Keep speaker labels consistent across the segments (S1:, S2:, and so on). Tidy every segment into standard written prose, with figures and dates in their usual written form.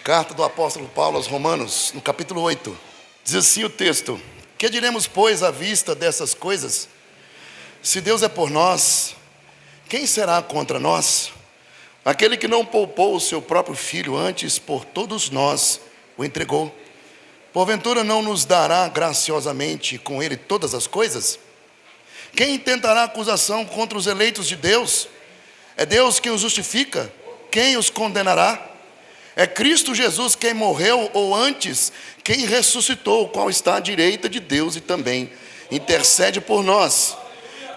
S1: Carta do apóstolo Paulo aos Romanos, no capítulo 8. Diz assim o texto: que diremos, pois, à vista dessas coisas? Se Deus é por nós, quem será contra nós? Aquele que não poupou o seu próprio filho, antes por todos nós o entregou, porventura não nos dará graciosamente com ele todas as coisas? Quem intentará acusação contra os eleitos de Deus? É Deus quem os justifica. Quem os condenará? É Cristo Jesus quem morreu, ou antes, quem ressuscitou, o qual está à direita de Deus e também intercede por nós.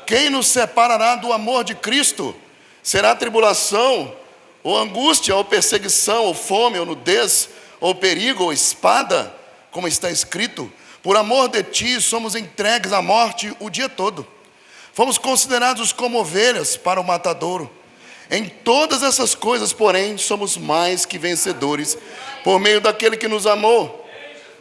S1: Quem nos separará do amor de Cristo? Será tribulação, ou angústia, ou perseguição, ou fome, ou nudez, ou perigo, ou espada? Como está escrito: por amor de ti somos entregues à morte o dia todo. Fomos considerados como ovelhas para o matadouro. Em todas essas coisas, porém, somos mais que vencedores, por meio daquele que nos amou.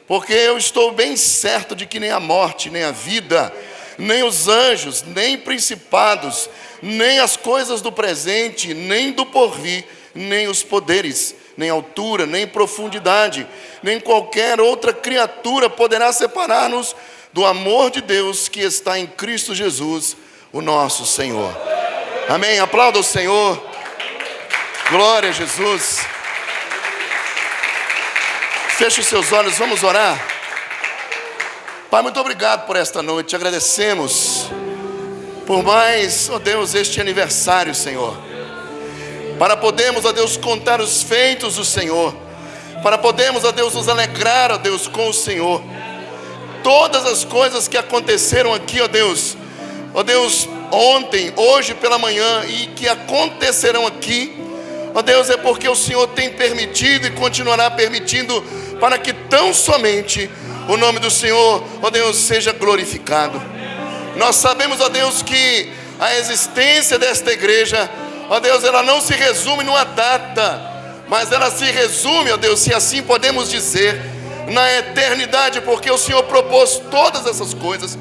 S1: Porque eu estou bem certo de que nem a morte, nem a vida, nem os anjos, nem principados, nem as coisas do presente, nem do porvir, nem os poderes, nem altura, nem profundidade, nem qualquer outra criatura poderá separar-nos do amor de Deus que está em Cristo Jesus, o nosso Senhor. Amém. Aplauda o Senhor. Glória a Jesus. Feche os seus olhos, vamos orar. Pai, muito obrigado por esta noite. Te agradecemos por mais, ó Deus, este aniversário, Senhor, para podermos, ó Deus, contar os feitos do Senhor, para podermos, ó Deus, nos alegrar, ó Deus, com o Senhor. Todas as coisas que aconteceram aqui, ó Deus, ontem, hoje pela manhã, e que acontecerão aqui, ó Deus, é porque o Senhor tem permitido e continuará permitindo, para que tão somente o nome do Senhor, ó Deus, seja glorificado. Nós sabemos, ó Deus, que a existência desta igreja, ó Deus, ela não se resume numa data, mas ela se resume, ó Deus, se assim podemos dizer, na eternidade, porque o Senhor propôs todas essas coisas.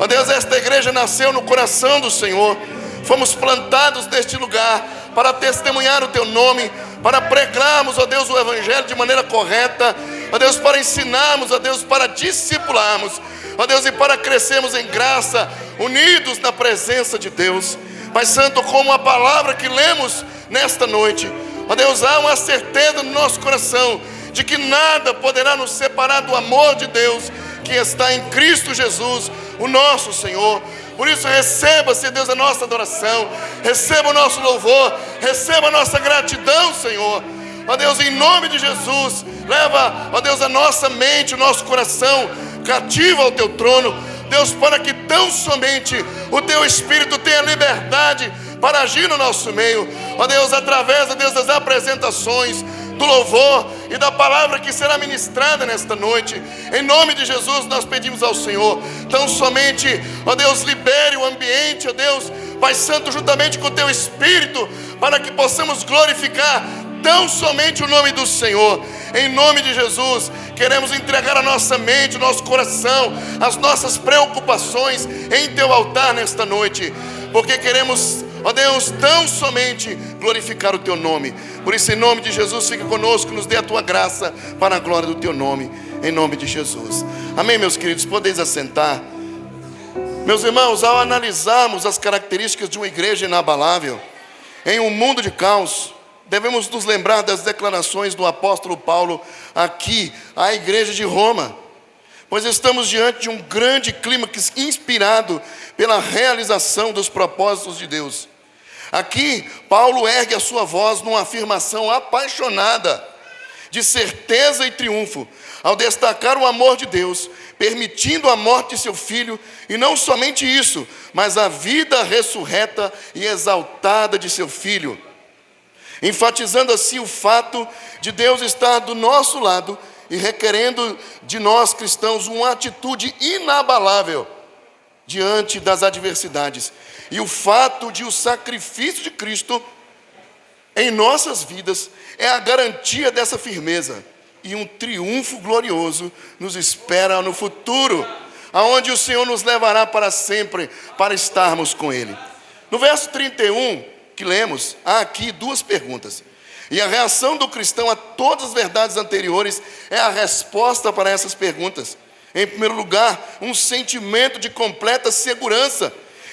S1: Ó Deus, esta igreja nasceu no coração do Senhor. Fomos plantados neste lugar para testemunhar o Teu nome, para pregarmos, ó Deus, o Evangelho de maneira correta, ó Deus, para ensinarmos, ó Deus, para discipularmos, ó Deus, e para crescermos em graça, unidos na presença de Deus. Pai Santo, como a palavra que lemos nesta noite, ó Deus, há uma certeza no nosso coração de que nada poderá nos separar do amor de Deus que está em Cristo Jesus, o nosso Senhor. Por isso, receba, Senhor Deus, a nossa adoração, receba o nosso louvor, receba a nossa gratidão, Senhor. Ó Deus, em nome de Jesus, leva, ó Deus, a nossa mente, o nosso coração cativo ao Teu trono, Deus, para que tão somente o Teu Espírito tenha liberdade para agir no nosso meio, ó Deus, através, ó Deus, das apresentações, do louvor e da palavra que será ministrada nesta noite. Em nome de Jesus nós pedimos ao Senhor, tão somente, ó Deus, libere o ambiente, ó Deus, Pai Santo, juntamente com o Teu Espírito, para que possamos glorificar tão somente o nome do Senhor. Em nome de Jesus, queremos entregar a nossa mente, o nosso coração, as nossas preocupações em Teu altar nesta noite, porque queremos, ó Deus, tão somente glorificar o Teu nome. Por isso, em nome de Jesus, fica conosco, nos dê a Tua graça para a glória do Teu nome, em nome de Jesus. Amém, meus queridos, podeis assentar. Meus irmãos, ao analisarmos as características de uma igreja inabalável em um mundo de caos, devemos nos lembrar das declarações do apóstolo Paulo aqui à igreja de Roma, pois estamos diante de um grande clímax inspirado pela realização dos propósitos de Deus. Aqui, Paulo ergue a sua voz numa afirmação apaixonada, de certeza e triunfo, ao destacar o amor de Deus, permitindo a morte de seu filho, e não somente isso, mas a vida ressurreta e exaltada de seu filho, enfatizando assim o fato de Deus estar do nosso lado e requerendo de nós cristãos uma atitude inabalável diante das adversidades. E o fato de o sacrifício de Cristo em nossas vidas é a garantia dessa firmeza. E um triunfo glorioso nos espera no futuro, aonde o Senhor nos levará para sempre, para estarmos com Ele. No verso 31 que lemos, há aqui duas perguntas. E a reação do cristão a todas as verdades anteriores é a resposta para essas perguntas. Em primeiro lugar, um sentimento de completa segurança,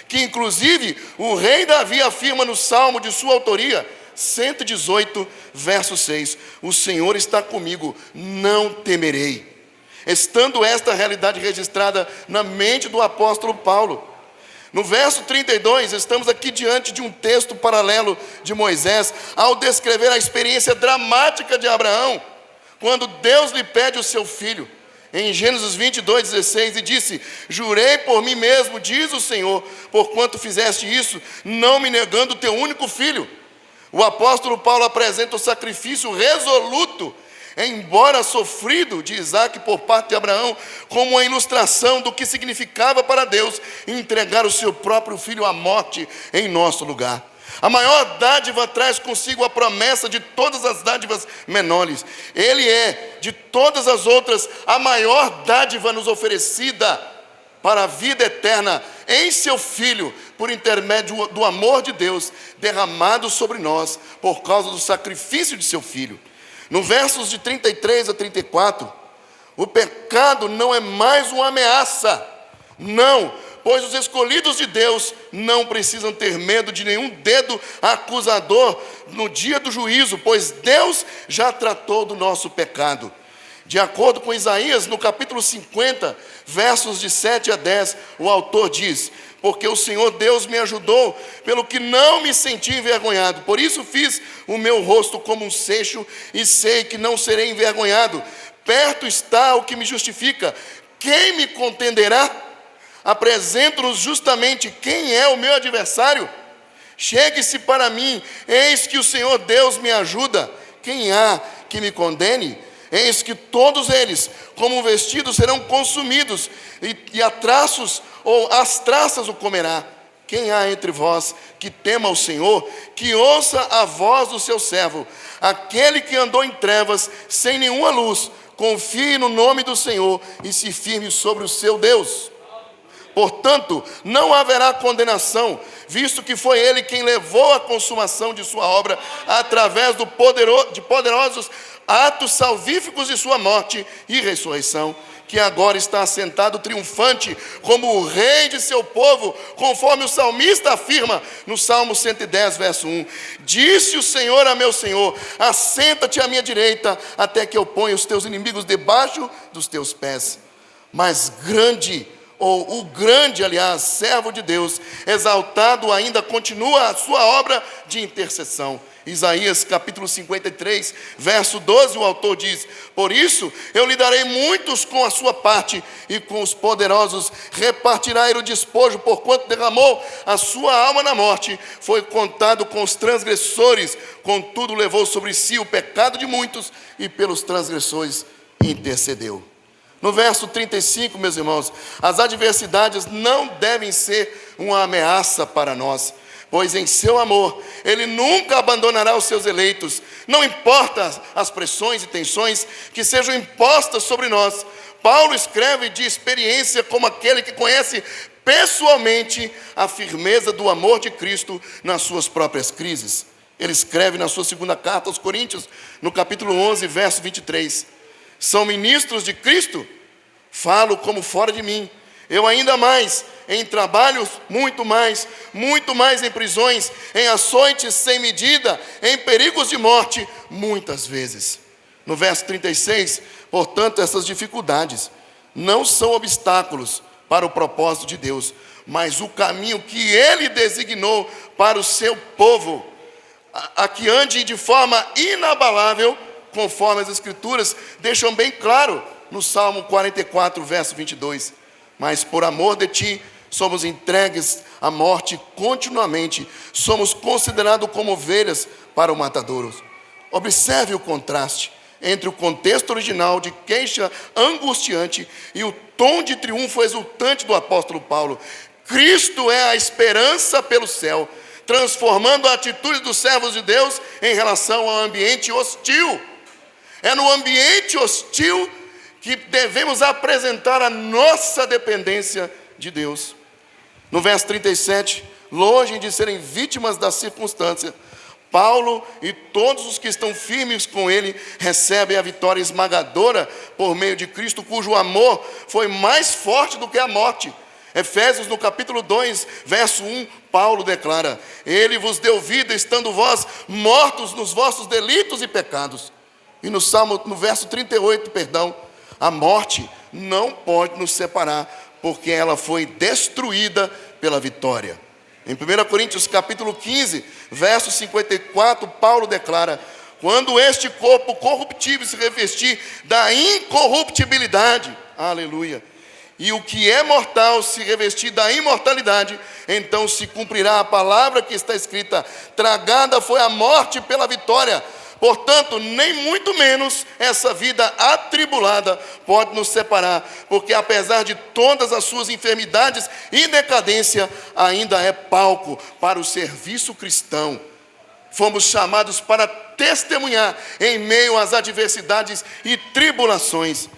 S1: que inclusive o rei Davi afirma no Salmo de sua autoria, 118, verso 6. O Senhor está comigo, não temerei. Estando esta realidade registrada na mente do apóstolo Paulo. No verso 32, estamos aqui diante de um texto paralelo de Moisés, ao descrever a experiência dramática de Abraão, quando Deus lhe pede o seu filho. Em Gênesis 22, 16, e disse: jurei por mim mesmo, diz o Senhor, porquanto fizeste isso, não me negando o teu único filho. O apóstolo Paulo apresenta o sacrifício resoluto, embora sofrido, de Isaque por parte de Abraão, como uma ilustração do que significava para Deus entregar o seu próprio filho à morte em nosso lugar. A maior dádiva traz consigo a promessa de todas as dádivas menores. Ele é, de todas as outras, a maior dádiva nos oferecida para a vida eterna em seu Filho, por intermédio do amor de Deus derramado sobre nós por causa do sacrifício de seu Filho. No versos de 33 a 34, o pecado não é mais uma ameaça, não, pois os escolhidos de Deus não precisam ter medo de nenhum dedo acusador no dia do juízo, pois Deus já tratou do nosso pecado. De acordo com Isaías, no capítulo 50, versos de 7 a 10, o autor diz: porque o Senhor Deus me ajudou, pelo que não me senti envergonhado. Por isso fiz o meu rosto como um seixo, e sei que não serei envergonhado. Perto está o que me justifica. Quem me contenderá? Apresento-nos justamente quem é o meu adversário. Chegue-se para mim, eis que o Senhor Deus me ajuda. Quem há que me condene? Eis que todos eles, como um vestido, serão consumidos, e a traços, ou as traças o comerá. Quem há entre vós que tema o Senhor, que ouça a voz do seu servo? Aquele que andou em trevas, sem nenhuma luz, confie no nome do Senhor e se firme sobre o seu Deus. Portanto, não haverá condenação, visto que foi Ele quem levou à consumação de sua obra, através de poderosos atos salvíficos de sua morte e ressurreição, que agora está assentado triunfante como o rei de seu povo, conforme o salmista afirma no Salmo 110, verso 1. Disse o Senhor a meu Senhor: assenta-te à minha direita, até que eu ponha os teus inimigos debaixo dos teus pés. Mas o grande, servo de Deus, exaltado ainda, continua a sua obra de intercessão. Isaías capítulo 53, verso 12, o autor diz: por isso eu lhe darei muitos com a sua parte, e com os poderosos repartirá ele o despojo, porquanto derramou a sua alma na morte, foi contado com os transgressores, contudo levou sobre si o pecado de muitos, e pelos transgressores intercedeu. No verso 35, meus irmãos, as adversidades não devem ser uma ameaça para nós, pois em seu amor, Ele nunca abandonará os seus eleitos. Não importa as pressões e tensões que sejam impostas sobre nós. Paulo escreve de experiência como aquele que conhece pessoalmente a firmeza do amor de Cristo nas suas próprias crises. Ele escreve na sua segunda carta aos Coríntios, no capítulo 11, verso 23. São ministros de Cristo? Falo como fora de mim. Eu ainda mais, em trabalhos, muito mais em prisões, em açoites sem medida, em perigos de morte, muitas vezes. No verso 36, portanto, essas dificuldades não são obstáculos para o propósito de Deus, mas o caminho que Ele designou para o seu povo, a que ande de forma inabalável, conforme as Escrituras deixam bem claro no Salmo 44, verso 22. Mas por amor de ti, somos entregues à morte continuamente, somos considerados como ovelhas para o matadouro. Observe o contraste entre o contexto original de queixa angustiante e o tom de triunfo exultante do apóstolo Paulo. Cristo é a esperança pelo céu, transformando a atitude dos servos de Deus em relação ao ambiente hostil. É no ambiente hostil que devemos apresentar a nossa dependência de Deus. No verso 37, longe de serem vítimas da circunstância, Paulo e todos os que estão firmes com ele recebem a vitória esmagadora por meio de Cristo, cujo amor foi mais forte do que a morte. Efésios, no capítulo 2, verso 1, Paulo declara: Ele vos deu vida, estando vós mortos nos vossos delitos e pecados. E no verso 38, a morte não pode nos separar, porque ela foi destruída pela vitória. Em 1 Coríntios capítulo 15, verso 54, Paulo declara: quando este corpo corruptível se revestir da incorruptibilidade, aleluia, e o que é mortal se revestir da imortalidade, então se cumprirá a palavra que está escrita: tragada foi a morte pela vitória. Portanto, nem muito menos essa vida atribulada pode nos separar, porque apesar de todas as suas enfermidades e decadência, ainda é palco para o serviço cristão. Fomos chamados para testemunhar em meio às adversidades e tribulações.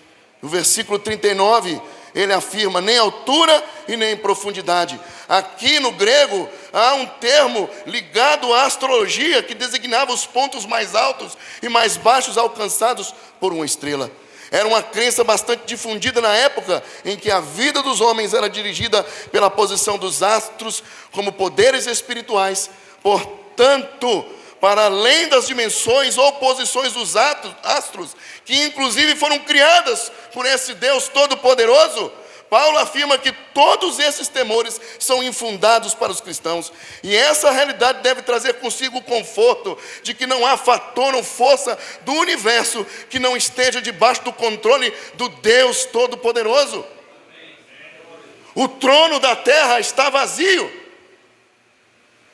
S1: No versículo 39, ele afirma: nem altura e nem profundidade. Aqui no grego há um termo ligado à astrologia que designava os pontos mais altos e mais baixos alcançados por uma estrela. Era uma crença bastante difundida na época em que a vida dos homens era dirigida pela posição dos astros como poderes espirituais. Portanto, para além das dimensões ou posições dos astros, que inclusive foram criadas por esse Deus Todo-Poderoso, Paulo afirma que todos esses temores são infundados para os cristãos. E essa realidade deve trazer consigo o conforto de que não há fator ou força do universo que não esteja debaixo do controle do Deus Todo-Poderoso. O trono da terra está vazio,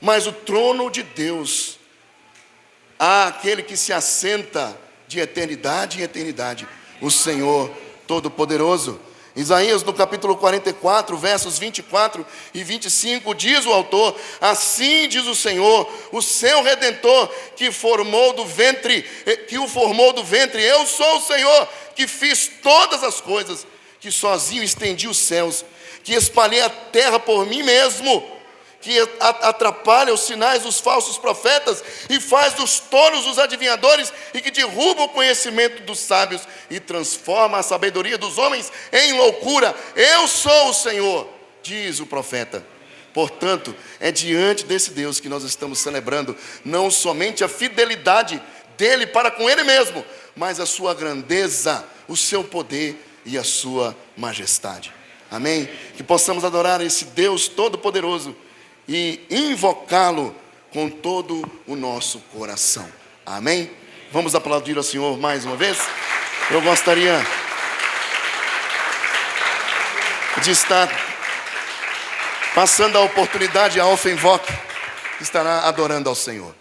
S1: mas o trono de Deus, há aquele que se assenta de eternidade em eternidade, o Senhor Todo-Poderoso. Isaías, no capítulo 44, versos 24 e 25, diz o autor: assim diz o Senhor, o seu Redentor, que o formou do ventre, eu sou o Senhor, que fiz todas as coisas, que sozinho estendi os céus, que espalhei a terra por mim mesmo, que atrapalha os sinais dos falsos profetas e faz dos tolos os adivinhadores, e que derruba o conhecimento dos sábios e transforma a sabedoria dos homens em loucura. Eu sou o Senhor, diz o profeta. Portanto, é diante desse Deus que nós estamos celebrando não somente a fidelidade dele para com ele mesmo, mas a sua grandeza, o seu poder e a sua majestade. Amém? Que possamos adorar esse Deus Todo-Poderoso e invocá-lo com todo o nosso coração. Amém? Vamos aplaudir ao Senhor mais uma vez? Eu gostaria de estar passando a oportunidade à Offenvoc, que estará adorando ao Senhor.